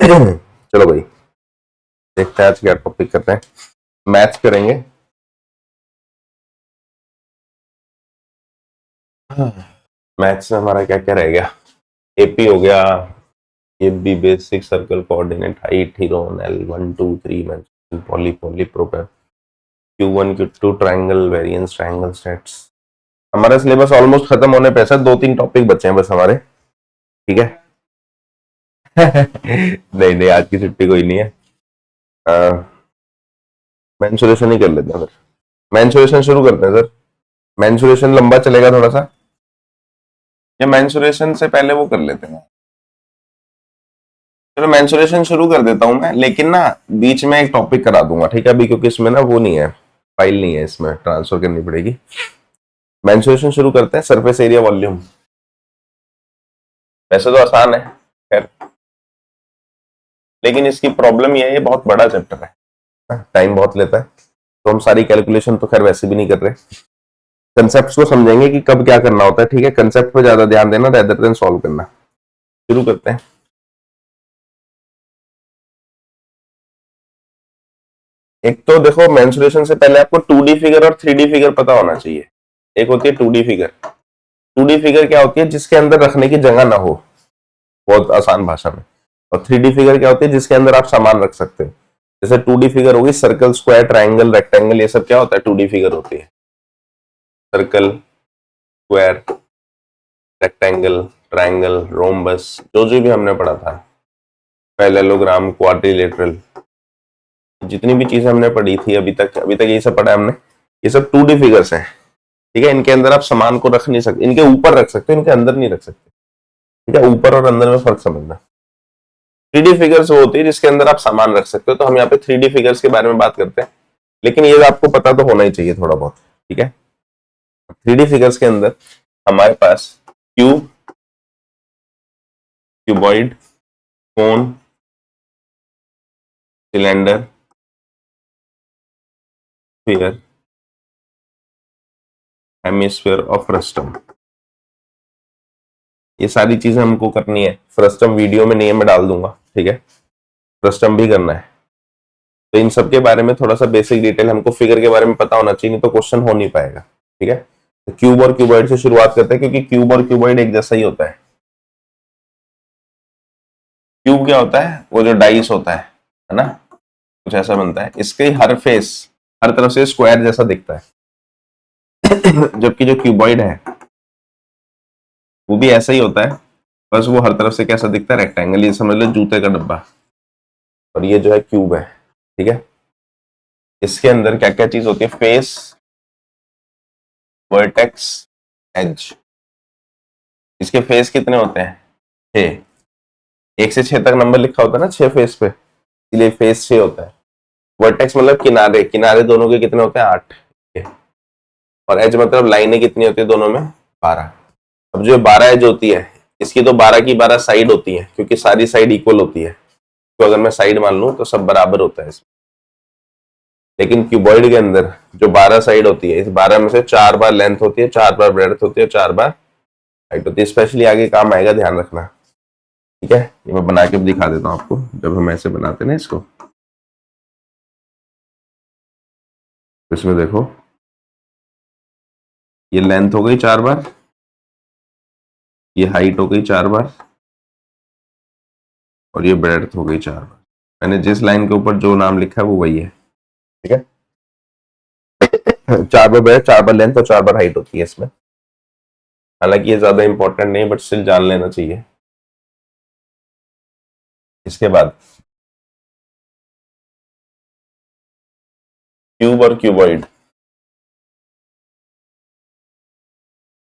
चलो भाई देखते हैं आज क्या टॉपिक करते हैं। मैथ्स करेंगे। मैथ्स में हमारा क्या क्या रह गया? एपी हो गया, ये भी basic circle coordinate height Heron L1 2 3 mention poly poly proper Q1 Q2 triangle variance triangle sets. हमारा सिलेबस ऑलमोस्ट खत्म होने पे है, 2-3 टॉपिक बचे हैं बस हमारे। ठीक है। नहीं नहीं, आज की छुट्टी कोई नहीं है। मेंसुरेशन ही कर लेते हैं सर। मेंसुरेशन शुरू करते हैं सर। मेंसुरेशन लंबा चलेगा थोड़ा सा, या मेंसुरेशन से पहले वो कर लेते हैं। चलो मेंसुरेशन शुरू कर देता हूं मैं, लेकिन ना बीच में एक टॉपिक करा दूंगा, ठीक है? अभी क्योंकि इसमें ना वो नहीं है, फाइल नहीं है, इसमें ट्रांसफर करनी पड़ेगी। मेंसुरेशन शुरू करते हैं। सरफेस एरिया वॉल्यूम, वैसे तो आसान है खैर, लेकिन इसकी प्रॉब्लम यह है, बहुत बड़ा चैप्टर है, टाइम बहुत लेता है, तो हम सारी कैलकुलेशन तो खैर वैसे भी नहीं कर रहे। कंसेप्ट को समझेंगे कि कब क्या करना होता है, ठीक है? कंसेप्ट पे ज्यादा ध्यान देना रेदर देन सॉल्व करना। शुरू करते हैं। एक तो देखो, मेंसुरेशन से पहले आपको 2D फिगर और 3D फिगर पता होना चाहिए। एक होती है 2D फिगर। 2D फिगर क्या होती है? जिसके अंदर रखने की जगह ना हो, बहुत आसान भाषा में। और 3D फिगर क्या होती है? जिसके अंदर आप सामान रख सकते हो। जैसे 2D फिगर होगी सर्कल, स्क्वायर, ट्राइंगल, रेक्टेंगल, ये सब क्या होता है? 2D फिगर होती है। Circle, square, rectangle, triangle, rhombus, जो भी हमने पढ़ा था, पैरेललोग्राम, क्वाड्रिलेटरल, जितनी भी चीजें हमने पढ़ी थी अभी तक ये सब पढ़ा है हमने। ये सब 2D फिगर्स हैं, ठीक है? इनके अंदर आप सामान को रख नहीं सकते, इनके ऊपर रख सकते हो, इनके अंदर नहीं रख सकते, ठीक है? ऊपर और अंदर में फर्क समझना। 3D फिगर्स वो होती है जिसके अंदर आप सामान रख सकते हो, तो हम यहाँ पे 3D फिगर्स के बारे में बात करते हैं, लेकिन ये आपको पता तो होना ही चाहिए थोड़ा बहुत, ठीक है? 3D फिगर्स के अंदर हमारे पास क्यूब, क्यूबॉइड, कोन, सिलेंडर, स्फीयर, हेमिस्फीयर और फ्रस्टम, ये सारी चीजें हमको करनी है। फ्रस्टम वीडियो में नहीं है, मैं डाल दूंगा, ठीक है? फ्रस्टम भी करना है, तो इन सब के बारे में थोड़ा सा बेसिक डिटेल हमको फिगर के बारे में पता होना चाहिए, नहीं तो क्वेश्चन हो नहीं पाएगा, ठीक है? तो क्यूब और क्यूबॉइड से शुरुआत करते हैं, क्योंकि क्यूब और क्यूबॉइड एक जैसा ही होता है। क्यूब क्या होता है? वो जो डाइस होता है ना, कुछ ऐसा बनता है, इसके हर फेस, हर तरफ से स्क्वायर जैसा दिखता है। जबकि जो क्यूबॉइड है वो भी ऐसा ही होता है, बस वो हर तरफ से कैसा दिखता है? रेक्टेंगल। ये समझ लो जूते का डब्बा। और ये जो है क्यूब है, ठीक है? इसके अंदर क्या क्या चीज होती है? Face, vertex, edge. इसके फेस कितने होते हैं? 6। 1 से 6 तक नंबर लिखा होता है ना 6 फेस पे, इसलिए फेस 6 होता है। वर्टेक्स मतलब किनारे, किनारे दोनों के कितने होते हैं? 8। और एज मतलब लाइनें कितनी होती है दोनों में? 12। अब जो 12 एज होती है, इसकी तो 12 की 12 साइड होती है, क्योंकि सारी साइड इक्वल होती है, तो अगर मैं साइड मान लूं तो सब बराबर होता है इसमें। लेकिन क्यूबॉइड के अंदर जो 12 साइड होती है, इस 12 में से 4 बार लेंथ होती है, 4 बार ब्रेड्थ होती है, 4 बार हाइट होती है। स्पेशली आगे काम आएगा, ध्यान रखना, ठीक है? ये मैं बना के दिखा देता हूं आपको, जब हम ऐसे बनाते हैं ना इसको। इसमें देखो, ये लेंथ हो गई 4 बार, ये हाइट हो गई 4 बार, और ये ब्रेड्थ हो गई 4 बार। मैंने जिस लाइन के ऊपर जो नाम लिखा है वो वही है, ठीक है? 4 बार ब्रेड्थ, 4 बार लेंथ और 4 बार हाइट होती है इसमें। हालांकि ये ज्यादा इंपॉर्टेंट नहीं, बट स्टिल जान लेना चाहिए। इसके बाद क्यूब और क्यूबॉइड,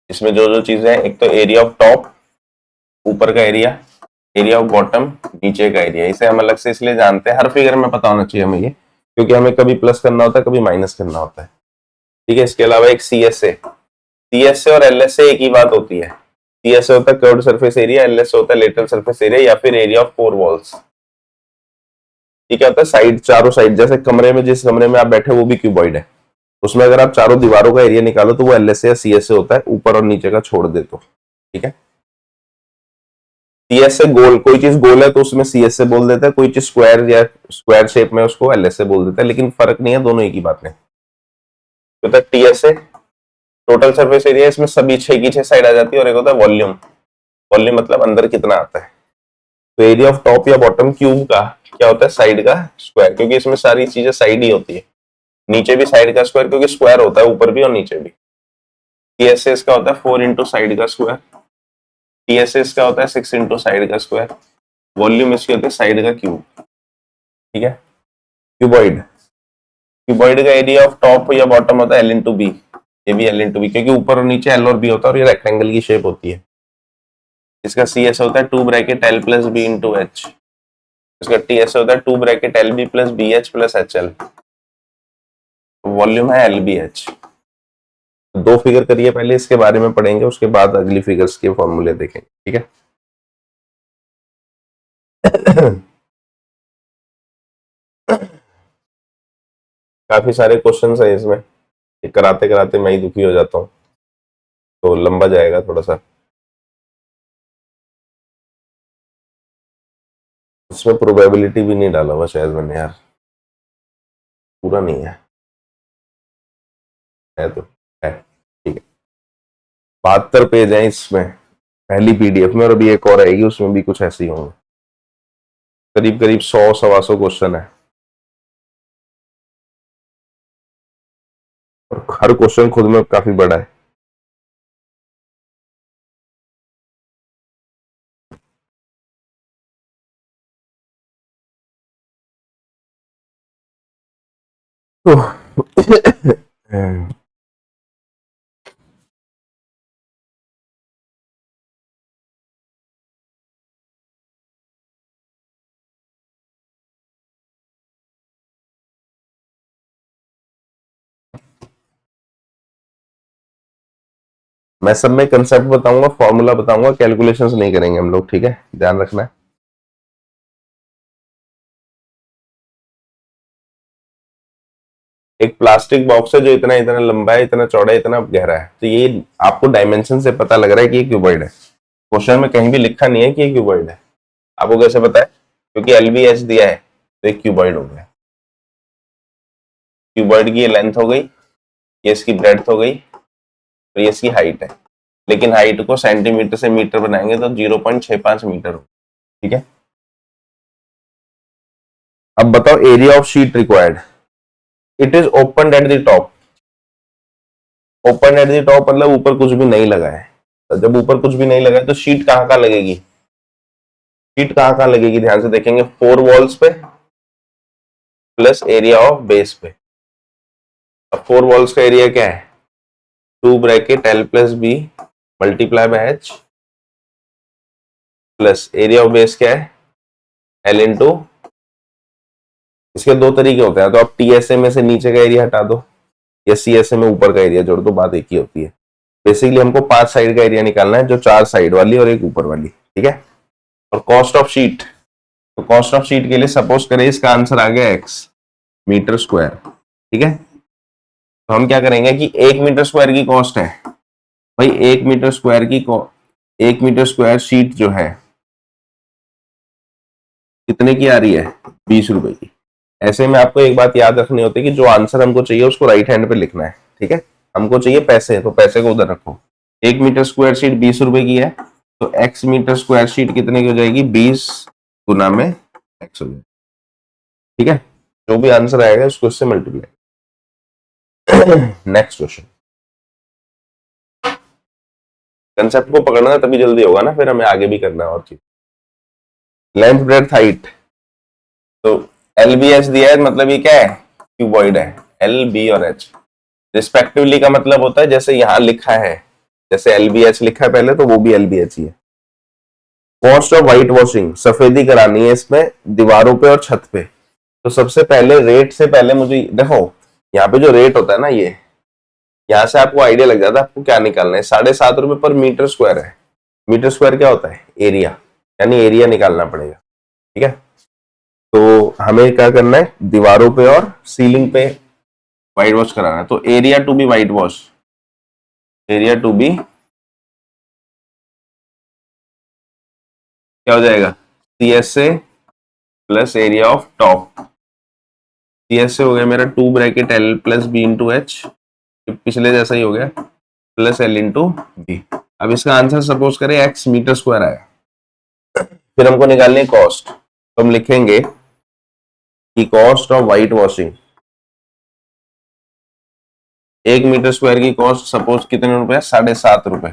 इसमें जो जो चीजें हैं, एक तो एरिया ऑफ टॉप, ऊपर का एरिया, एरिया ऑफ बॉटम, नीचे का एरिया। इसे हम अलग से इसलिए जानते हैं, हर फिगर में पता होना चाहिए हमें ये, क्योंकि हमें कभी प्लस करना होता है, कभी माइनस करना होता है, ठीक है? इसके अलावा एक सीएसए, सीएसए और एलएसए एक ही बात होती है। सीएसए होता है कर्व्ड सरफेस एरिया, एलएसए होता है लेटरल सरफेस एरिया, या फिर एरिया ऑफ 4 वॉल्स। ये क्या होता है? साइड, चारों साइड। जैसे कमरे में, जिस कमरे में आप बैठे वो भी क्यूबॉइड है, उसमें अगर आप चारों दीवारों का एरिया निकालो तो वो एलएसए या सीएसए होता है, ऊपर और नीचे का छोड़ दे तो, ठीक है? CS से गोल, कोई चीज गोल है तो उसमें CS से बोल देता है, कोई चीज स्क्वायर या स्क्वायर शेप में उसको LS से बोल देता है, लेकिन फर्क नहीं है, दोनों एक ही बात है। तो TS से टोटल सरफेस एरिया, इसमें सभी 6 की 6 साइड आ जाती है, और एक होता है वॉल्यूम। वॉल्यूम मतलब अंदर कितना आता है। तो एरिया ऑफ टॉप या बॉटम क्यूब का क्या होता है, साइड का स्क्वायर, क्योंकि इसमें सारी चीजें साइड ही होती है। नीचे भी साइड का स्क्वायर, क्योंकि स्क्वायर होता है ऊपर भी और नीचे भी। TSS का होता है 4 इंटू साइड का स्क्वायर, TSS का होता है 6 इंटू साइड का स्क्वायर, वॉल्यूम इसकी होती है साइड का क्यूब। ठीक है। क्यूबॉइड, क्यूबॉइड का एरिया ऑफ टॉप या बॉटम होता है L इंटू बी, ये भी L इंटू बी, क्योंकि ऊपर और नीचे L और B होता है, और ये रेक्टेंगल की शेप होती है। इसका CS होता है 2 bracket L plus B into H. इसका TS होता है 2 bracket LB plus BH plus HL। Volume है LBH। दो फिगर करिए पहले, इसके बारे में पढ़ेंगे, उसके बाद अगली फिगर्स के फॉर्मूले देखेंगे। ठीक है। काफी सारे क्वेश्चंस हैं इसमें, कराते कराते मैं ही दुखी हो जाता हूँ, तो लंबा जाएगा थोड़ा सा। इसमें प्रोबेबिलिटी भी नहीं डाला हुआ शायद मैंने यार, पूरा नहीं है तो है। ठीक है। 72 पेज है इसमें पहली PDF में, और अभी एक और आएगी, उसमें भी कुछ ऐसे ही होंगे। करीब करीब 100-125 क्वेश्चन है, और हर क्वेश्चन खुद में काफी बड़ा है। मैं सब में कंसेप्ट बताऊंगा, फॉर्मूला बताऊंगा, कैलकुलेशंस नहीं करेंगे हम लोग। ठीक है, ध्यान रखना है। एक प्लास्टिक बॉक्स है जो इतना इतना लंबा है, इतना चौड़ा है, इतना गहरा है, तो ये आपको डायमेंशन से पता लग रहा है कि ये क्यूबॉइड है। क्वेश्चन में कहीं भी लिखा नहीं है कि ये क्यूबॉइड है। आपको कैसे पता है? क्योंकि LBH दिया है, तो एक क्यूबॉइड हो गया। क्यूबॉइड की ये लेंथ हो गई, ये इसकी ब्रेड्थ हो गई, तो ये इसकी हाइट है। लेकिन हाइट को सेंटीमीटर से मीटर बनाएंगे तो 0.65 मीटर हो। ठीक है। अब बताओ area of sheet required. It is open at the top. Open at the top मतलब ऊपर कुछ भी नहीं लगा है। तो जब ऊपर कुछ भी नहीं लगा है तो शीट कहाँ कहाँ लगेगी? शीट कहाँ कहाँ लगेगी, ध्यान से देखेंगे, 4 वॉल्स पे प्लस एरिया ऑफ बेस पे। अब 4 वॉल्स का एरिया क्या है? 2 bracket L plus B multiply by H plus area of base क्या है? L into. इसके दो तरीके होते हैं, तो आप TSA में से नीचे का एरिया हटा दो, या CSA में ऊपर का एरिया जोड़ दो, बात एक ही होती है। बेसिकली हमको 5 साइड का एरिया निकालना है, जो 4 साइड वाली और एक ऊपर वाली। ठीक है। और कॉस्ट ऑफ शीट, तो कॉस्ट ऑफ शीट के लिए सपोज करें इसका आंसर आ गया x मीटर स्क्वायर। ठीक है। तो हम क्या करेंगे कि 1 मीटर स्क्वायर की कॉस्ट है भाई, 1 मीटर स्क्वायर की 1 मीटर स्क्वायर शीट जो है कितने की आ रही है? 20 रुपए की। ऐसे में आपको एक बात याद रखनी होती है कि जो आंसर हमको चाहिए उसको राइट हैंड पे लिखना है। ठीक है। हमको चाहिए पैसे, तो पैसे को उधर रखो। 1 मीटर स्क्वायर शीट 20 रुपए की है, तो x मीटर स्क्वायर शीट कितने की हो जाएगी? 20 गुना में x हो जाएगी। ठीक है। जो भी आंसर आएगा उसको इससे मल्टीप्लाई। Next question. कंसेप्ट को पकड़ना तभी जल्दी होगा ना, फिर हमें आगे भी करना है और चीज। लेंथ ब्रेड्थ हाइट, तो LBH दिया है, मतलब ये क्या है? क्यूबॉइड है। LB और H रिस्पेक्टिवली का मतलब होता है जैसे यहां लिखा है, जैसे LBH लिखा है पहले, तो वो भी LBH ही है। कॉस्ट ऑफ व्हाइट वॉशिंग, सफेदी करानी है इसमें दीवारों पे और छत पे। तो सबसे पहले रेट से पहले मुझे देखो, यहाँ पे जो रेट होता है ना, ये यहाँ से आपको आइडिया लग जाता है आपको क्या निकालना है। 7.5 रुपए पर मीटर स्क्वायर है। मीटर स्क्वायर क्या होता है? एरिया, यानी एरिया निकालना पड़ेगा। ठीक है। तो हमें क्या करना है, दीवारों पे और सीलिंग पे व्हाइट वॉश कराना है। तो area to be white wash, area to be क्या हो जाएगा, C S A plus area of top. C S A हो गया मेरा 2 bracket L plus B into H, पिछले जैसा ही हो गया, प्लस एल इंटू बी। अब इसका आंसर सपोज करें एक्स मीटर स्क्वायर आया। फिर हमको निकालनी है कॉस्ट, तो हम लिखेंगे कि cost of white washing, 1 metre square की कॉस्ट सपोज कितने रुपए, 7.5 रुपए।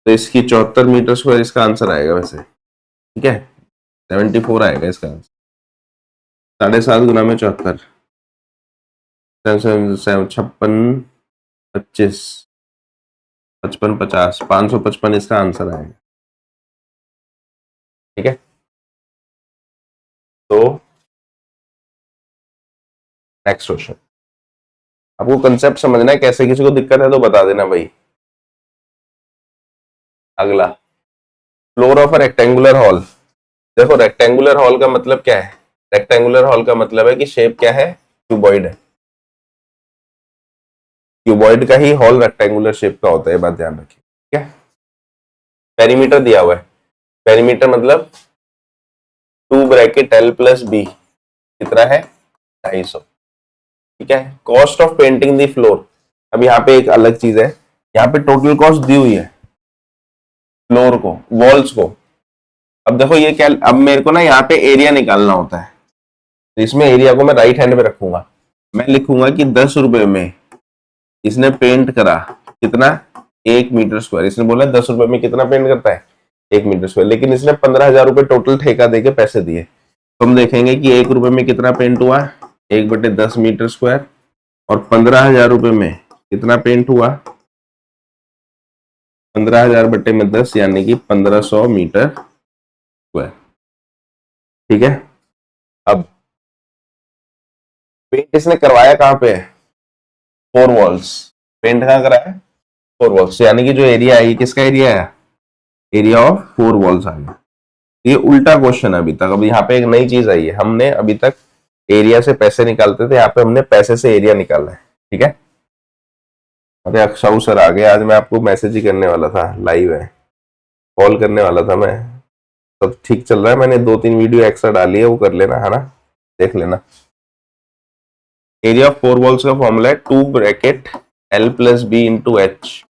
तो इसकी 74 मीटर स्क्वायर इसका आंसर आएगा वैसे, ठीक है, 74 आएगा इसका आंसर। 7.5 गुना में 74, 56, 25, 55, 50, 555 इसका आंसर आएगा, ठीक है। तो नेक्स्ट क्वेश्चन, आपको कंसेप्ट समझना है, कैसे किसी को दिक्कत है तो बता देना भाई। अगला, floor of a rectangular hall. देखो रेक्टेंगुलर हॉल का मतलब क्या है, रेक्टेंगुलर हॉल का मतलब है कि शेप क्या है, क्यूबॉइड है। क्यूबॉइड का ही हॉल रेक्टेंगुलर शेप का होता है, ये बात ध्यान रखिए, ठीक है। पेरीमीटर दिया हुआ है, पेरीमीटर मतलब 2 ब्रैकेट एल प्लस बी, कितना है, 250, ठीक है। Cost of painting the floor, अब यहाँ पे एक अलग चीज है, यहाँ पे टोटल कॉस्ट दी हुई है फ्लोर को, वॉल्स को। अब देखो ये क्या, अब मेरे को ना यहाँ पे एरिया निकालना होता है, तो इसमें एरिया को मैं राइट हैंड पे रखूंगा, मैं लिखूंगा कि 10 रुपए में इसने पेंट करा कितना, 1 मीटर स्क्वायर। इसने बोला 10 रुपए में कितना पेंट करता है, 1 मीटर स्क्वायर, लेकिन इसने 15,000 रुपए टोटल ठेका देके पैसे दिए। तो हम देखेंगे कि 1 रुपए में कितना पेंट हुआ, 1/10 मीटर स्क्वायर, और 15,000 रुपए में कितना पेंट हुआ, 15,000/10 यानी कि 1500 मीटर स्क्वायर, ठीक है। अब पेंट इसने करवाया कहाँ पे है, 4 वॉल्स, पेंट कहाँ करा है, 4 वॉल्स, यानी कि जो एरिया है ये किसका एरिया है, एरिया ऑफ 4 वॉल्स आ गया। ये उल्टा क्वेश्चन है अभी तक, अब यहाँ पे एक नई चीज आई है, हमने अभी तक एरिया से पैसे निकालते थे, यहाँ पे हमने पैसे से एरिया निकाला है, ठीक है। अरे अक्षाऊ सर आ गए, आज मैं आपको मैसेज ही करने वाला था, लाइव है, कॉल करने वाला था मैं। सब ठीक चल रहा है, मैंने 2-3 वीडियो एक्स्ट्रा डाली है, वो कर लेना है ना, देख लेना। एरिया ऑफ 4 वॉल्स का फॉर्मूला है 2 bracket L plus B into H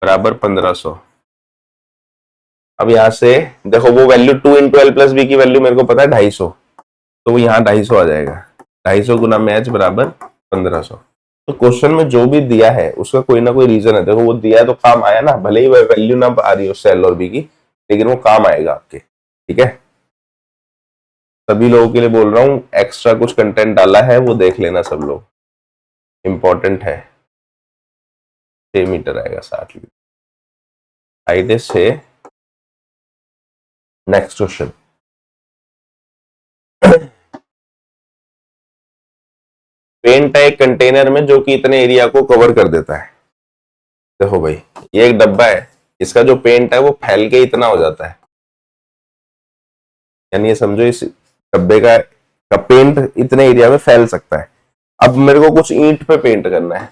बराबर 1500। अब यहां से देखो वो value 2 into L plus B की वैल्यू मेरे को पता है 250, तो वो यहाँ 250 आ जाएगा, 250 गुना में एच बराबर 1500। तो क्वेश्चन में जो भी दिया है उसका कोई ना कोई रीजन है, देखो वो दिया है तो काम आया ना, भले ही वह वैल्यू ना आ रही हो सेल और बी की, लेकिन वो काम आएगा आपके, ठीक है। सभी लोगों के लिए बोल रहा हूँ, एक्स्ट्रा कुछ कंटेंट डाला है वो देख लेना सब लोग, इंपॉर्टेंट है। 6 मीटर आएगा, 60 लीटर, हाइट है 6। नेक्स्ट क्वेश्चन, पेंट है एक कंटेनर में जो कि इतने एरिया को कवर कर देता है। देखो भाई ये एक डब्बा है, इसका जो पेंट है वो फैल के इतना हो जाता है, यानी ये समझो इस डब्बे का पेंट इतने एरिया में फैल सकता है। अब मेरे को कुछ ईंट पे पेंट करना है,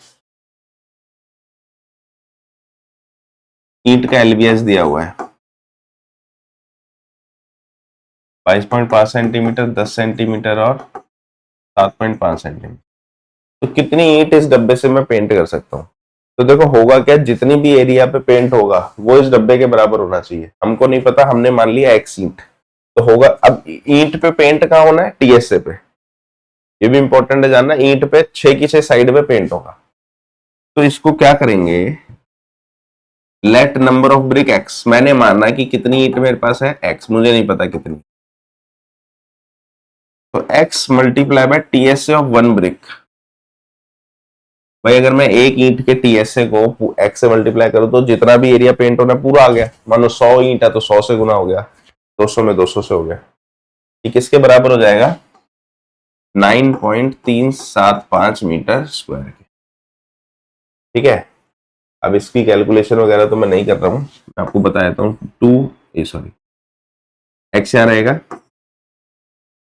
ईंट का एलबीएस दिया हुआ है 22.5 सेंटीमीटर, 10 सेंटीमीटर और 7.5 सेंटीमीटर। तो कितनी ईंट इस डब्बे से मैं पेंट कर सकता हूँ। तो देखो होगा क्या, जितनी भी एरिया पे पेंट होगा वो इस डब्बे के बराबर होना चाहिए। हमको नहीं पता, हमने मान लिया एक्स ईंट, तो होगा, अब ईंट पे पेंट कहाँ होना है, टीएसए पे, ये भी इंपॉर्टेंट है जानना, ईंट पे 6 की 6 साइड पे पेंट होगा। तो इसको क्या करेंगे, let number of brick x, मैंने माना कि कितनी ईंट मेरे पास है एक्स, मुझे नहीं पता कितनी, तो x multiply by TSA of 1 brick. भाई अगर मैं एक ईंट के टीएसए को एक्स से मल्टीप्लाई करूं तो जितना भी एरिया पेंट होना पूरा आ गया। मानो 100 ईंट है तो 100 से गुना हो गया, 200 में 200 से हो गया। ये किसके बराबर हो जाएगा, 9.375 मीटर स्क्वायर के, ठीक है। अब इसकी कैलकुलेशन वगैरह तो मैं नहीं कर रहा हूं, मैं आपको बता देता हूँ। एक्स यहाँ रहेगा,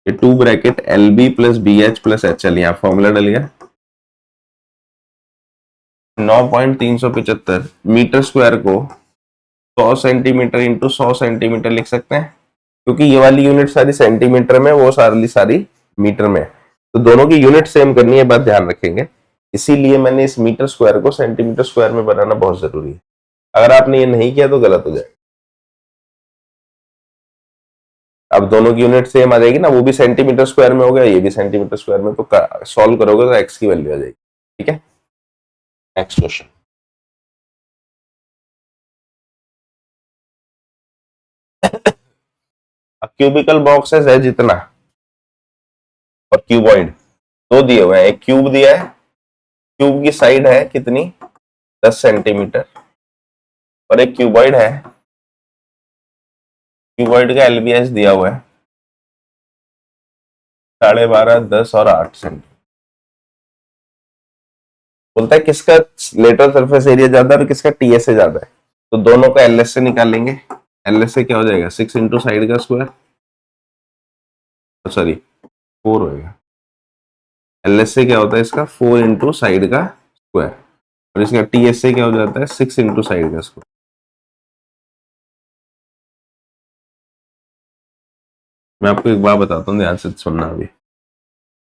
ये 2 bracket L B plus B H plus H L, यहाँ फॉर्मूला डल गया, 9.375 मीटर स्क्वायर को 100 सेंटीमीटर इंटू 100 सेंटीमीटर लिख सकते हैं, क्योंकि ये वाली यूनिट सारी सेंटीमीटर में, वो सारी मीटर में, तो दोनों की यूनिट सेम करनी है, बात ध्यान रखेंगे। इसीलिए मैंने इस मीटर स्क्वायर को सेंटीमीटर स्क्वायर में बनाना बहुत जरूरी है। अगर आपने ये नहीं किया तो गलत हो जाएगा। अब दोनों की यूनिट सेम आ जाएगी ना, वो भी सेंटीमीटर स्क्वायर में हो गया, ये भी सेंटीमीटर स्क्वायर में, तो सॉल्व करोगे तो एक्स की वैल्यू आ जाएगी। ठीक है, नेक्स्ट क्वेश्चन। क्यूबिकल बॉक्स है जितना और क्यूबॉइड, दो दिए हुए हैं, एक क्यूब दिया है, क्यूब की साइड है कितनी 10 सेंटीमीटर, और एक क्यूबॉइड है, क्यूबॉइड का एलबीएस दिया हुआ है 12.5, 10 और 8 सेंटीमीटर। बोलता है किसका लेटरल सरफेस एरिया ज्यादा है और किसका टीएस से ज्यादा है, तो दोनों का एलएस से निकालेंगे। एलएस से क्या हो जाएगा 6 इंटू साइड का स्क्वायर, सॉरी 4 होएगा। एलएस से क्या होता है इसका 4 इंटू साइड का स्क्वायर, और इसका टीएस से क्या हो जाता है 6 इंटू साइड का स्क्वायर। मैं आपको एक बात बताता हूँ, ध्यान से सुनना अभी।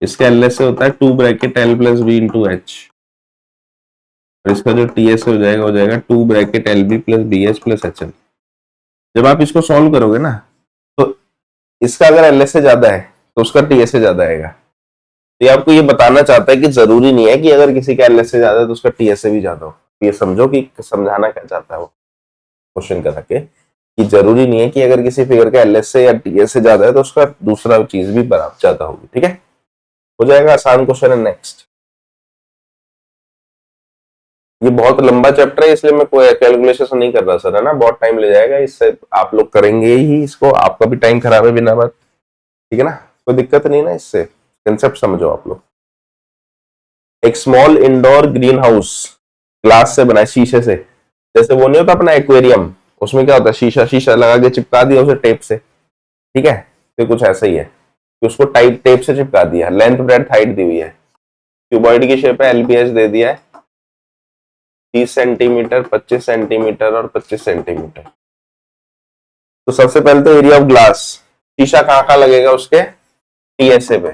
इसका एलएस से होता है 2 bracket L plus B into H, और इसका जो टीएस हो जाएगा 2 bracket L B plus B H plus H L. जब आप इसको सॉल्व करोगे ना, तो इसका अगर एलएस से ज्यादा है तो उसका टीएस से ज्यादा आएगा। तो ये आपको ये बताना चाहता है कि जरूरी नहीं है कि अगर किसी का एलएस से ज्यादा है तो उसका टीएस से भी ज्यादा हो। ये समझो कि समझाना क्या चाहता है वो क्वेश्चन कर के, कि जरूरी नहीं है कि अगर किसी फिगर का एलएस से या टीएस से ज्यादा है तो उसका दूसरा चीज भी बराबर ज्यादा होगी। ठीक है, हो जाएगा, आसान क्वेश्चन है। नेक्स्ट, ये बहुत लंबा चैप्टर है इसलिए मैं कोई कैलकुलेशन नहीं कर रहा सर, है ना, बहुत टाइम ले जाएगा, इससे आप लोग करेंगे ही इसको, आपका भी टाइम खराब है बिना बात। ठीक है ना, कोई दिक्कत नहीं ना, इससे कंसेप्ट समझो आप लोग। एक small indoor green house glass से बना है, शीशे से, जैसे वो नहीं होता अपना एक्वेरियम, उसमें क्या होता है शीशा शीशा लगा के चिपका दिया उसे टेप से। ठीक है, तो कुछ ऐसा ही है कि उसको टाइट टेप से चिपका दिया, लेंथ ब्रेथ हाइट दी हुई है, क्यूबॉइड की शेप है, एलबीएस दे दिया है 30 सेंटीमीटर, 25 सेंटीमीटर और 25 सेंटीमीटर। तो सबसे पहले तो एरिया ऑफ ग्लास, शीशा कहाँ कहाँ लगेगा उसके टीएसए पे,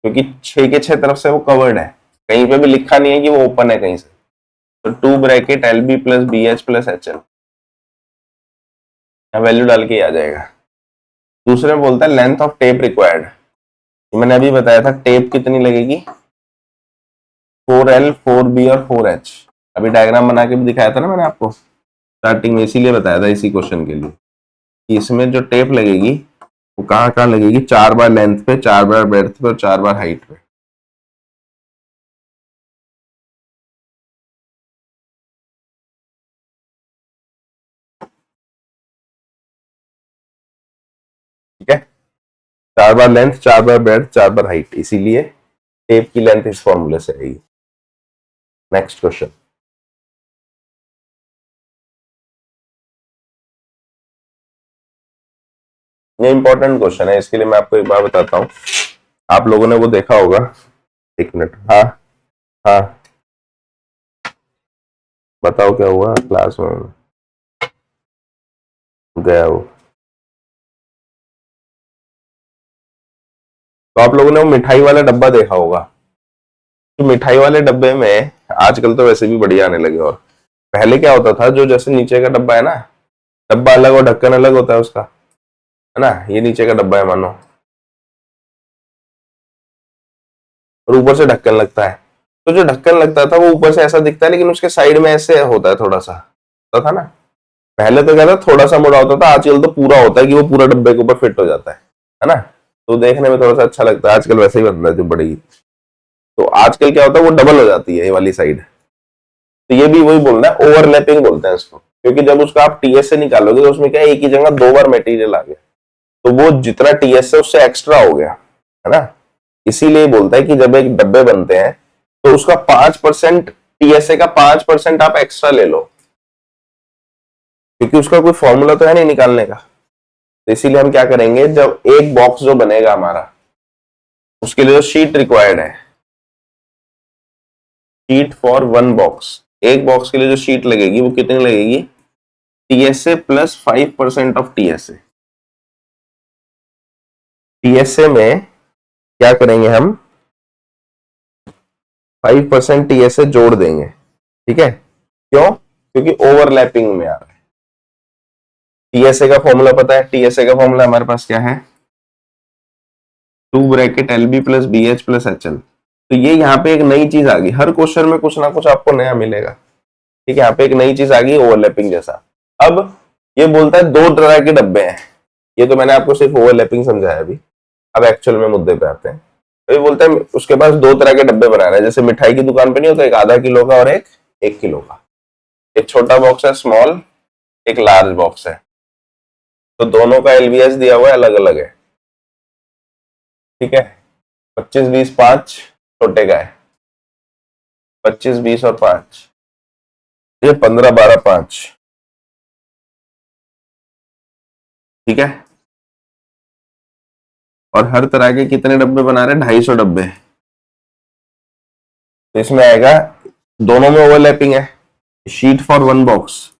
क्योंकि 6 के 6 तरफ से वो कवर्ड है, कहीं पे भी लिखा नहीं है कि वो ओपन है कहीं से। तो 2 bracket L B plus B H plus H L, value डाल के आ जाएगा। दूसरे में बोलता है लेंथ ऑफ टेप रिक्वायर्ड, मैंने अभी बताया था टेप कितनी लगेगी 4L 4B और 4H, अभी डायग्राम बना के भी दिखाया था ना मैंने आपको स्टार्टिंग में, इसीलिए बताया था इसी क्वेश्चन के लिए कि इसमें जो टेप लगेगी वो कहाँ कहाँ लगेगी, 4 बार लेंथ पे, 4 बार ब्रेड्थ पे और 4 बार हाइट पे। ठीक है, 4 बार लेंथ, 4 बार ब्रेड्थ, 4 बार हाइट, इसीलिए टेप की लेंथ इस फॉर्मूले से आएगी। नेक्स्ट क्वेश्चन, ये इंपॉर्टेंट क्वेश्चन है, इसके लिए मैं आपको एक बार बताता हूँ, आप लोगों ने वो देखा होगा, एक मिनट, हाँ हाँ बताओ क्या हुआ क्लास में, गया वो, तो आप लोगों ने वो मिठाई वाला डब्बा देखा होगा, तो मिठाई वाले डब्बे में आजकल तो वैसे भी बढ़िया आने लगे, और पहले क्या होता था, जो जैसे नीचे का डब्बा है ना, डब्बा अलग और ढक्कन अलग होता है उसका, है ना, ये नीचे का डब्बा है मानो, और ऊपर से ढक्कन लगता है, तो जो ढक्कन लगता था वो ऊपर से ऐसा दिखता है लेकिन उसके साइड में ऐसे होता है थोड़ा सा, होता था ना, पहले तो क्या था थोड़ा सा मुड़ा होता था, आजकल तो पूरा होता है कि वो पूरा डब्बे के ऊपर फिट हो जाता है ना, तो देखने में थोड़ा सा अच्छा लगता है, आजकल वैसे ही बन रहा है जो बड़ी, तो आजकल क्या होता है वो डबल हो जाती है ये वाली साइड, तो ये भी वही बोलना है, ओवरलैपिंग बोलते हैं इसको, क्योंकि जब उसका आप टीएस से निकालोगे तो उसमें क्या है एक ही जगह 2 बार मटेरियल आ गया, तो वो जितना टीएस है उससे एक्स्ट्रा हो गया, है ना, इसीलिए बोलता है कि जब एक डब्बे बनते हैं तो उसका 5% टीएसए का 5% आप एक्स्ट्रा ले लो, क्योंकि उसका कोई फॉर्मूला तो है नहीं निकालने का, तो इसीलिए हम क्या करेंगे, जब एक बॉक्स जो बनेगा हमारा उसके लिए जो शीट रिक्वायर्ड है, शीट फॉर 1 बॉक्स, एक बॉक्स के लिए जो शीट लगेगी वो कितनी लगेगी TSA plus 5% of TSA। TSA में क्या करेंगे हम, 5% TSA जोड़ देंगे, ठीक है। क्यों? क्योंकि ओवरलैपिंग में आ रहा है। TSA का फॉर्मूला पता है, TSA का फॉर्मूला हमारे पास क्या है, 2 bracket LB plus BH plus HL। तो ये यहाँ पे एक नई चीज आ गई, हर क्वेश्चन में कुछ ना कुछ आपको नया मिलेगा, ठीक है। यहाँ पे एक नई चीज आ गई ओवरलैपिंग जैसा। अब ये बोलता है 2 तरह के डब्बे हैं, ये तो मैंने आपको सिर्फ ओवरलैपिंग समझाया अभी। अब एक्चुअल में मुद्दे पे आते हैं। तो ये बोलता है उसके पास 2 तरह के डब्बे बनाना है, जैसे मिठाई की दुकान पे नहीं होता, एक आधा किलो का और एक 1 किलो का। एक छोटा बॉक्स है स्मॉल, एक लार्ज बॉक्स है। तो दोनों का LBS दिया हुआ है, अलग अलग है, ठीक है। 25 20 5 छोटे का है, 25 20 और 5, ये 15 12 5, ठीक है। और हर तरह के कितने डब्बे बना रहे हैं, 250 डब्बे। तो इसमें आएगा, दोनों में ओवरलैपिंग है, शीट फॉर 1 बॉक्स।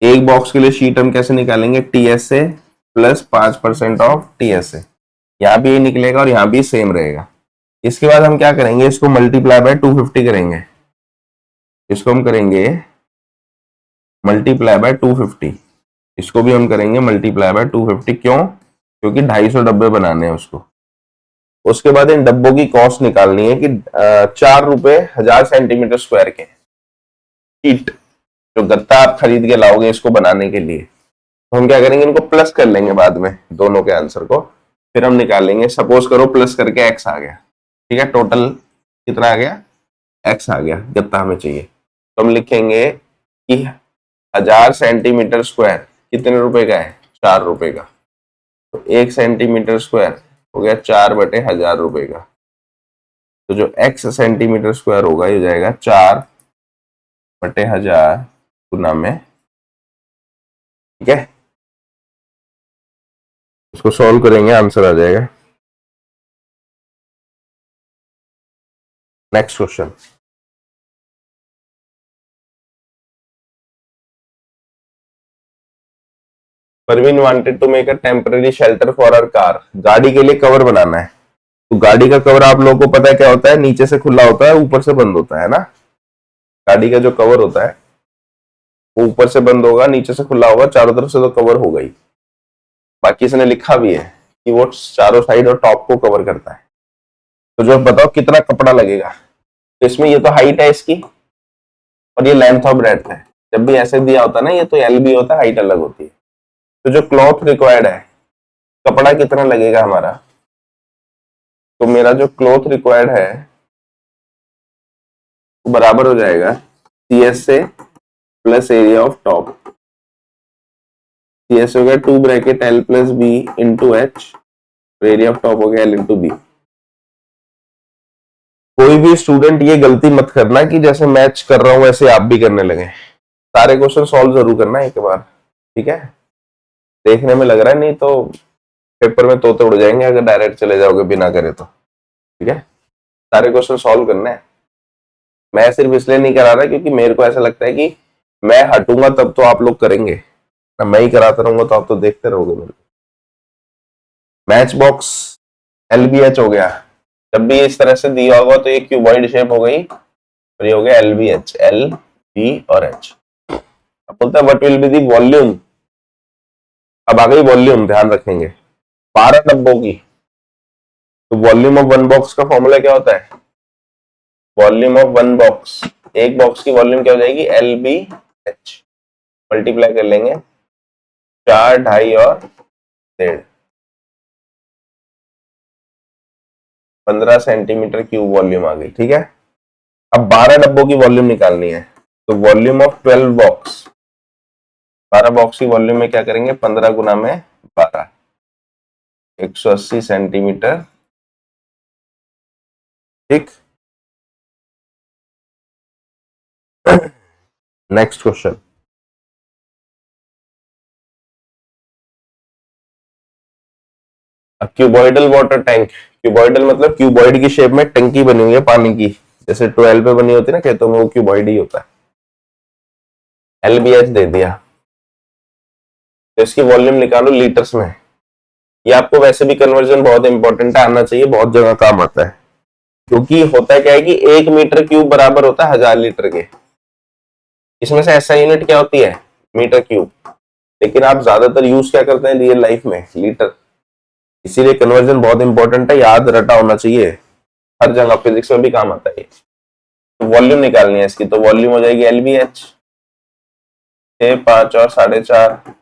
एक बॉक्स के लिए शीट हम कैसे निकालेंगे, TSA प्लस 5% ऑफ TSA। यहां भी ये निकलेगा और यहां भी सेम रहेगा। इसके बाद हम क्या करेंगे, इसको मल्टीप्लाई बाय 250 करेंगे, इसको हम करेंगे मल्टीप्लाई बाय 250, इसको भी हम करेंगे मल्टीप्लाई बाय 250। क्यों? क्योंकि 250 डब्बे बनाने हैं उसको। उसके बाद इन डब्बों की कॉस्ट निकालनी है कि 4 रुपए 1000 सेंटीमीटर स्क्वायर के शीट, जो गत्ता आप खरीद के लाओगे इसको बनाने के लिए। तो हम क्या करेंगे, इनको प्लस कर लेंगे बाद में, दोनों के आंसर को। फिर हम निकालेंगे, सपोज करो प्लस करके x आ गया, ठीक है। टोटल कितना आ गया, x आ गया, गत्ता हमें चाहिए। तो हम लिखेंगे कि 1000 सेंटीमीटर स्क्वायर कितने रुपए का है, 4 रुपए का। तो 1 सेंटीमीटर स्क्वायर हो गया 4/1000 रुपए का। तो जो x सेंटीमीटर स्क्वायर होगा ये जाएगा 4/1000 गुना में, ठीक है। इसको सॉल्व करेंगे, आंसर आ जाएगा। Next question, Parveen wanted to make a temporary shelter for her car. गाड़ी के लिए कवर बनाना है। तो गाड़ी का कवर आप लोगों को पता है क्या होता है, नीचे से खुला होता है, ऊपर से बंद होता है ना। गाड़ी का जो कवर होता है वो ऊपर से बंद होगा, नीचे से खुला होगा, चारों तरफ से तो कवर हो गई। बाकी इसने लिखा भी है कि वो चारों साइड और टॉप को कवर करता है। तो जो बताओ कितना कपड़ा लगेगा। तो इसमें ये तो हाइट है इसकी और ये लेंथ ऑफ ब्रेड्थ है। जब भी ऐसे दिया होता है ना, ये तो एल भी होता है, हाइट अलग होती है। तो जो क्लॉथ रिक्वायर्ड है, कपड़ा कितना लगेगा हमारा, तो मेरा जो क्लॉथ रिक्वायर्ड है वो बराबर हो जाएगा CSA plus area of top. CS हो गया 2 bracket L plus B into H, area of top हो गया L इंटू B। कोई भी स्टूडेंट ये गलती मत करना कि जैसे मैच कर रहा हूं वैसे आप भी करने लगे। सारे क्वेश्चन सॉल्व जरूर करना एक बार, ठीक है। देखने में लग रहा है, नहीं तो पेपर में तोते उड़ जाएंगे अगर डायरेक्ट चले जाओगे बिना करे तो, ठीक है। सारे क्वेश्चन सॉल्व करने हैं। मैं सिर्फ इसलिए नहीं करा रहा क्योंकि मेरे को ऐसा लगता है कि मैं हटूंगा तब तो आप लोग करेंगे ना, मैं ही कराता रहूंगा तो आप तो देखते रहोगे मेरे को। मैच बॉक्स LBH हो गया। जब भी इस तरह से दिया होगा तो ये क्यूबॉइड शेप हो गई और ये हो गया LBH, L B और H। अब बोलता है what will be the volume. अब आ गई वॉल्यूम, ध्यान रखेंगे 12 डब्बों की। तो वॉल्यूम ऑफ वन बॉक्स का फॉर्मूला क्या होता है, वॉल्यूम ऑफ वन बॉक्स, एक बॉक्स की वॉल्यूम क्या हो जाएगी, LBH। मल्टीप्लाई कर लेंगे 4 2.5 और 1.5, 15 सेंटीमीटर क्यूब वॉल्यूम आ गई, ठीक है। अब 12 डब्बों की वॉल्यूम निकालनी है। तो वॉल्यूम ऑफ 12 बॉक्स, 12 बॉक्स की वॉल्यूम में क्या करेंगे, 15 गुना में 12, 180 सेंटीमीटर, ठीक। Next question, cuboidal water tank. Cuboidal मतलब क्यूबॉइड की शेप में टंकी बनी हुई है पानी की, जैसे 12 पे बनी होती है ना खेतों में, वो क्यूबॉइड ही होता है। LBH दे दिया, तो इसकी वॉल्यूम निकालो लीटर्स में। ये आपको वैसे भी कन्वर्जन बहुत इंपॉर्टेंट है, आना चाहिए, बहुत जगह काम आता है। क्योंकि होता है क्या है कि 1 मीटर क्यूब बराबर होता है 1000 लीटर के। इसमें से ऐसा यूनिट क्या होती है, मीटर क्यूब, लेकिन आप ज्यादातर यूज क्या करते हैं रियल लाइफ में, लीटर। इसीलिए कन्वर्जन बहुत इंपॉर्टेंट है, याद रटा होना चाहिए, हर जगह फिजिक्स में भी काम आता है। तो वॉल्यूम निकालनी है इसकी, तो वॉल्यूम हो जाएगी LBH 6, 5 और 4.5,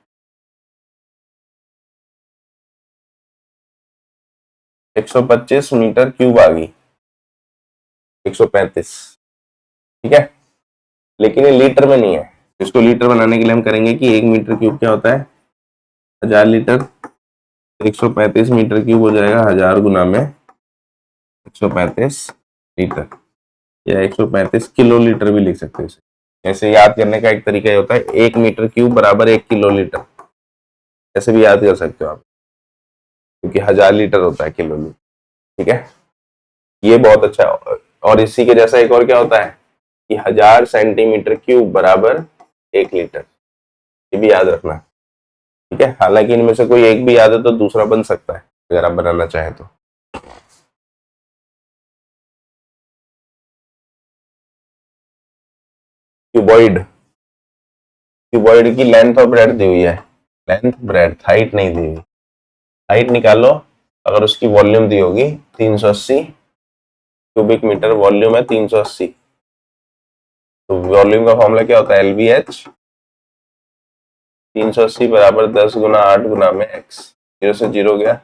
125 मीटर क्यूब आ गई, 135, ठीक है। लेकिन ये लीटर में नहीं है, इसको लीटर बनाने के लिए हम करेंगे कि 1 मीटर क्यूब क्या होता है, 1000 लीटर। 135 मीटर क्यूब हो जाएगा 1000 गुना में 135 लीटर, या 135 किलो लीटर भी लिख सकते हो। ऐसे याद करने का एक तरीका होता है 1 मीटर क्यूब बराबर 1 किलो लीटर, ऐसे भी याद कर सकते हो आप, क्योंकि 1000 लीटर होता है किलो लीटर, ठीक है। ये बहुत अच्छा है। और इसी के जैसा एक और क्या होता है कि 1000 सेंटीमीटर क्यूब बराबर 1 लीटर, ये भी याद रखना, ठीक है। हालांकि इनमें से कोई एक भी याद है तो दूसरा बन सकता है अगर आप बनाना चाहें तो। क्यूबॉइड, क्यूबॉइड की लेंथ और ब्रेड्थ दी हुई है, लेंथ ब्रेड्थ, हाइट नहीं दी हुई। हाइट निकालो, अगर उसकी वॉल्यूम दी होगी 380 क्यूबिक मीटर, वॉल्यूम है 380, तो वॉल्यूम का फॉर्मूला क्या होता है, LBH 380 बराबर 10 गुना 8 गुना में x। 0 से 0 गया,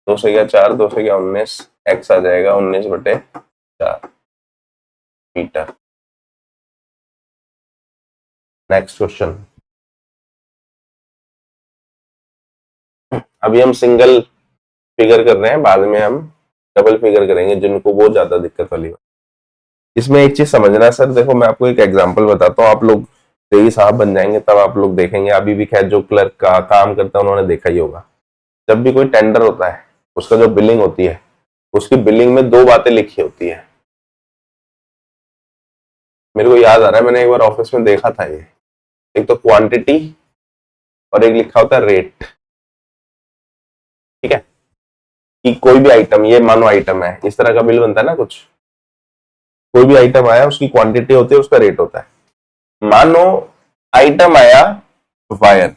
2 से गया 4, 2 से गया 19, x आ जाएगा 19/4 मीटर। Next question. अभी हम सिंगल फिगर कर रहे हैं, बाद में हम डबल फिगर करेंगे जिनको बहुत ज्यादा दिक्कत वाली हो। इसमें एक चीज समझना है सर, देखो मैं आपको एक एग्जांपल बताता हूँ, आप लोग सही साहब बन जाएंगे तब आप लोग देखेंगे। अभी भी खैर जो क्लर्क का काम करता है उन्होंने देखा ही होगा, जब भी कोई टेंडर होता है उसका जो बिलिंग होती है, उसकी बिलिंग में 2 बातें लिखी होती है। मेरे को याद आ रहा है, मैंने एक बार ऑफिस में देखा था ये, एक तो क्वांटिटी और एक लिखा होता है रेट, ठीक है। कि कोई भी आइटम, ये मानो आइटम है, इस तरह का बिल बनता है ना कुछ, कोई भी आइटम आया उसकी क्वांटिटी होती है, उसका रेट होता है। मानो आइटम आया वायर,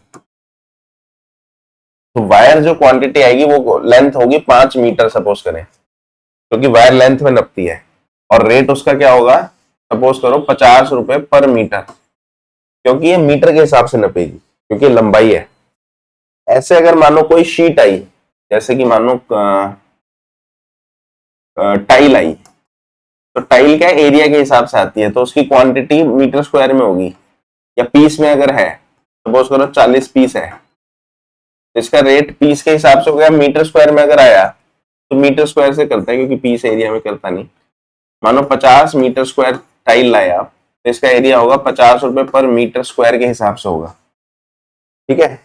तो वायर जो क्वांटिटी आएगी वो लेंथ होगी 5 मीटर सपोज करें, क्योंकि वायर लेंथ में नपती है, और रेट उसका क्या होगा, सपोज करो 50 रुपए पर मीटर, क्योंकि ये मीटर के हिसाब से नपेगी, क्योंकि लंबाई है। ऐसे अगर मानो कोई शीट आई, जैसे कि मानो टाइल आई, तो टाइल क्या एरिया के हिसाब से आती है, तो उसकी क्वांटिटी मीटर स्क्वायर में होगी, या पीस में अगर है, सपोज करो 40 पीस है, तो इसका रेट पीस के हिसाब से हो गया। मीटर स्क्वायर में अगर आया तो मीटर स्क्वायर से करता है, क्योंकि पीस एरिया में करता नहीं। मानो 50 मीटर स्क्वायर टाइल लाया, तो इसका एरिया होगा 50 रुपए पर मीटर स्क्वायर के हिसाब से होगा, ठीक है।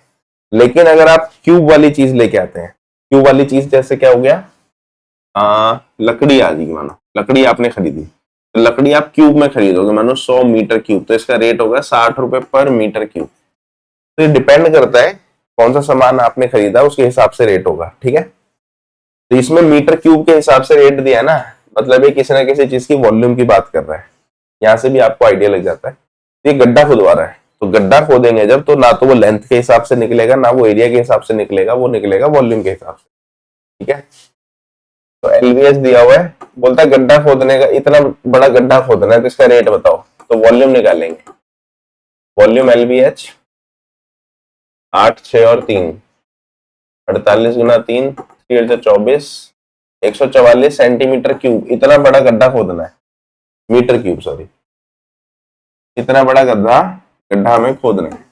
लेकिन अगर आप क्यूब वाली चीज लेके आते हैं, क्यूब वाली चीज जैसे क्या हो गया, लकड़ी आ गई, मानो लकड़ी आपने खरीदी, तो लकड़ी आप क्यूब में खरीदोगे, मानो 100 मीटर क्यूब, तो इसका रेट होगा 60 रुपए पर मीटर क्यूब। तो ये डिपेंड करता है कौन सा सामान आपने खरीदा, उसके हिसाब से रेट होगा, ठीक है। तो इसमें मीटर क्यूब के हिसाब से रेट दिया ना, मतलब ये किसी ना किसी चीज की वॉल्यूम की बात कर रहा है, यहां से भी आपको आइडिया लग जाता है। ये गड्ढा खुदवा रहा है, तो गड्ढा खोदेंगे जब, तो ना तो वो लेंथ के हिसाब से निकलेगा, ना वो एरिया के हिसाब से निकलेगा, वो निकलेगा वॉल्यूम के हिसाब से, ठीक है। तो LBH दिया हुआ है, बोलता है गड्ढा खोदने का, इतना बड़ा गड्ढा खोदना है, तो इसका रेट बताओ, तो वॉल्यूम निकालेंगे। वॉल्यूम LBH 8, 6 और 3, 48 गुना 3, 3/24, 144 सेंटीमीटर क्यूब, इतना बड़ा गड्ढा खोदना है, मीटर क्यूब सॉरी, इतना बड़ा गड्ढा हमें खोदना है।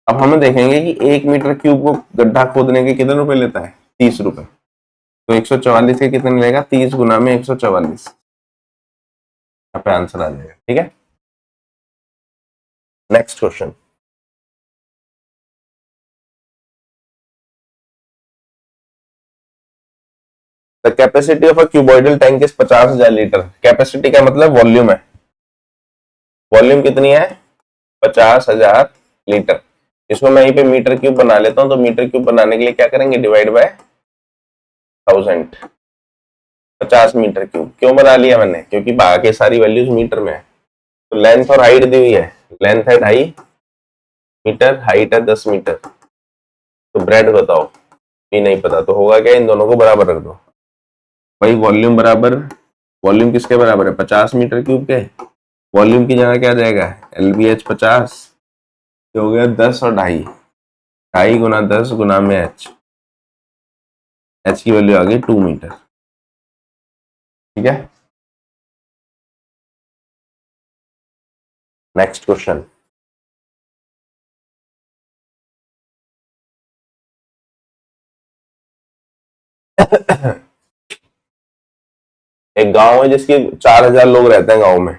अब हम देखेंगे कि 1 मीटर क्यूब को गड्ढा खोदने के कितने रुपए लेता है, 30 रुपए, तो 144 के कितने लेगा, 30 गुना में 144, यहाँ पे आंसर आ जाएगा, ठीक है। Next question. The capacity of a cuboidal tank is 50,000 litre. Capacity का मतलब वॉल्यूम है, वॉल्यूम कितनी है 50,000 लीटर। इसको मैं यहीं पे मीटर क्यूब बना लेता हूं, तो मीटर क्यूब बनाने के लिए क्या करेंगे, डिवाइड बाय 1000। 50 मीटर क्यूब क्यों बना लिया मैंने, क्योंकि बाकी सारी वैल्यूज मीटर में है। तो लेंथ और हाइट दी हुई है, लेंथ है 2.5 मीटर, हाइट है 10 मीटर। तो ब्रेड बताओ, ये नहीं पता, तो होगा क्या, इन दोनों को बराबर रख दो भाई। वॉल्यूम बराबर, वॉल्यूम किसके बराबर है, 50 मीटर क्यूब के। वॉल्यूम की जगह क्या जाएगा, LBH 50, हो गया 10 और 2.5, 2.5 गुना 10 गुना में एच की वैल्यू आ गई 2 मीटर। ठीक है, नेक्स्ट क्वेश्चन। एक गांव है जिसकी 4000 लोग रहते हैं गांव में।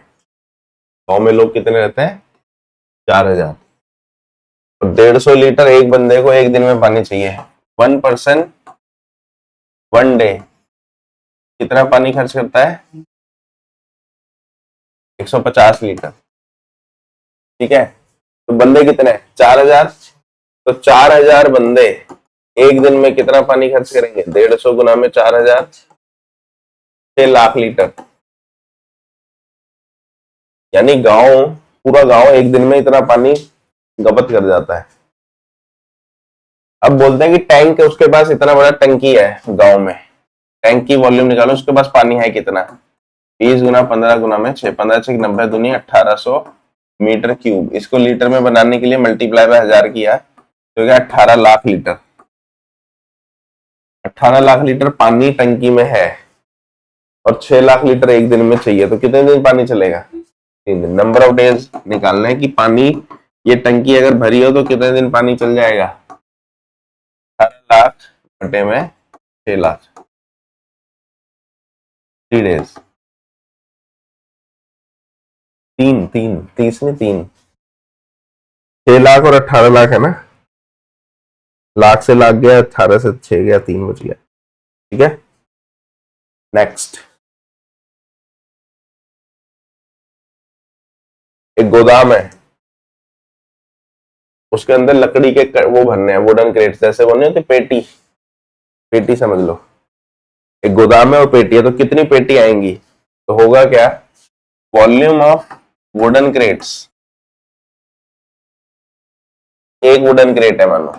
गांव में लोग कितने रहते हैं, 4000। तो 150 लीटर एक बंदे को एक दिन में पानी चाहिए। 1 पर्सन 1 डे कितना पानी खर्च करता है, 150 लीटर। ठीक है, तो बंदे कितने, 4000। तो 4000 बंदे एक दिन में कितना पानी खर्च करेंगे, 150 गुना में 4000, 6 लाख लीटर। यानी गांव, पूरा गांव एक दिन में इतना पानी खपत कर जाता है। अब बोलते हैं कि टैंक है उसके पास, इतना बड़ा टंकी है गांव में, टैंक की वॉल्यूम निकालो, उसके पास पानी है कितना, 20 गुना 15 गुना में 6, 15 6 90 दुनी 1800 मीटर क्यूब। इसको लीटर में बनाने के लिए मल्टीप्लाई बाय 1000 किया, तो क्या 18 लाख लीटर। 18 लाख लीटर पानी टंकी में है और 6 लाख लीटर एक दिन में चाहिए, तो कितने दिन पानी चलेगा, 3 दिन। नंबर ऑफ डेज निकालना है कि पानी, ये टंकी अगर भरी हो तो कितने दिन पानी चल जाएगा, 18 लाख घंटे में 6 लाख, 3 डेज। 3 6 लाख और 18 लाख है ना, लाख से लाख गया, 18 से 6 गया, 3 बच गया। ठीक है, नेक्स्ट। एक गोदाम है, उसके अंदर लकड़ी के वो भरने हैं, वुडन क्रेट्स जैसे बने होते, पेटी, पेटी समझ लो। एक गोदाम है और पेटी है, तो कितनी पेटी आएंगी, तो होगा क्या, वॉल्यूम ऑफ वुडन क्रेट्स, एक वुडन क्रेट है मान लो,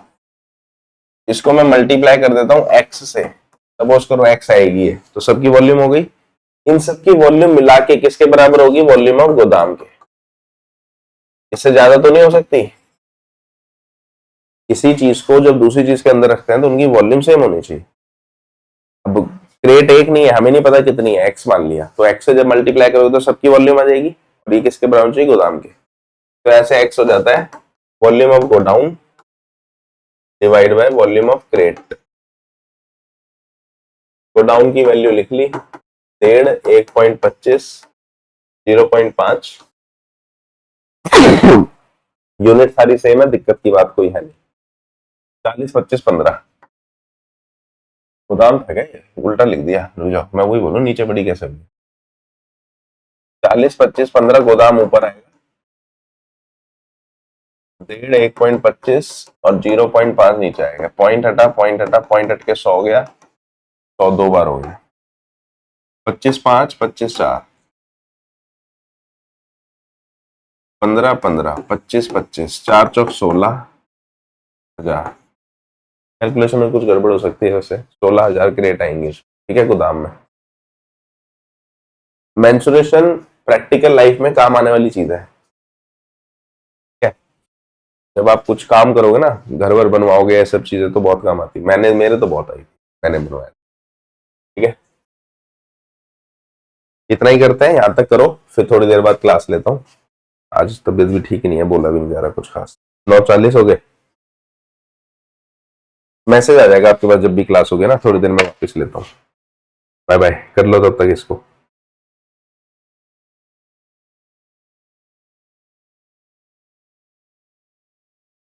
इसको मैं मल्टीप्लाई कर देता हूं एक्स से, सपोज करो एक्स आएगी है, तो सबकी वॉल्यूम हो गई। इन सबकी वॉल्यूम मिला के किसके बराबर होगी, वॉल्यूम ऑफ गोदाम के। इससे ज्यादा तो नहीं हो सकती, किसी चीज को जब दूसरी चीज के अंदर रखते हैं तो उनकी वॉल्यूम सेम होनी चाहिए। अब क्रेट एक नहीं है, हमें नहीं पता कितनी है, एक्स मान लिया, तो एक्स से जब मल्टीप्लाई करोगे तो सबकी वॉल्यूम आ जाएगी, और ये किसके बराबर चाहिए, गोदाम के। तो ऐसे एक्स हो जाता है volume of godown divide by volume of crate. Godown की वैल्यू लिख ली, 1.5, 1.25, 0.5। यूनिट सारी सेम है, दिक्कत की बात कोई है नहीं। 40, 25, 15 गोदाम था क्या, उल्टा लिख दिया, रुक जाओ मैं वही बोलूं, नीचे बड़ी कैसे होगी। 40, 25, 15 गोदाम ऊपर आएगा, 1.5, 1.25 और 0.5 नीचे आएगा। पॉइंट हटा, पॉइंट हटा, पॉइंट हट के 100 गया, 100 दो बार हो गया, 25 5, 25 4, 15 15, 25 25, 4 चौक 16,000। कैलकुलेशन में कुछ गड़बड़ हो सकती है, वैसे 16,000 क्रेट आएंगे। ठीक है, गोदाम में। मेंसुरेशन प्रैक्टिकल लाइफ में काम आने वाली चीज है। ठीक है, जब आप कुछ काम करोगे ना, घर वर बनवाओगे, ये सब चीजें तो बहुत काम आती। मेरे तो बहुत आई, मैंने बनवाया। ठीक है, इतना ही करते हैं, यहां तक करो, फिर थोड़ी देर बाद क्लास लेता हूँ। आज तबीयत भी ठीक नहीं है, बोला भी नहीं जा रहा कुछ खास। 9:40 हो गए, मैसेज आ जाएगा आपके पास जब भी क्लास होगी ना, थोड़ी देर में वापस लेता हूँ। बाय बाय, कर लो तब तक इसको।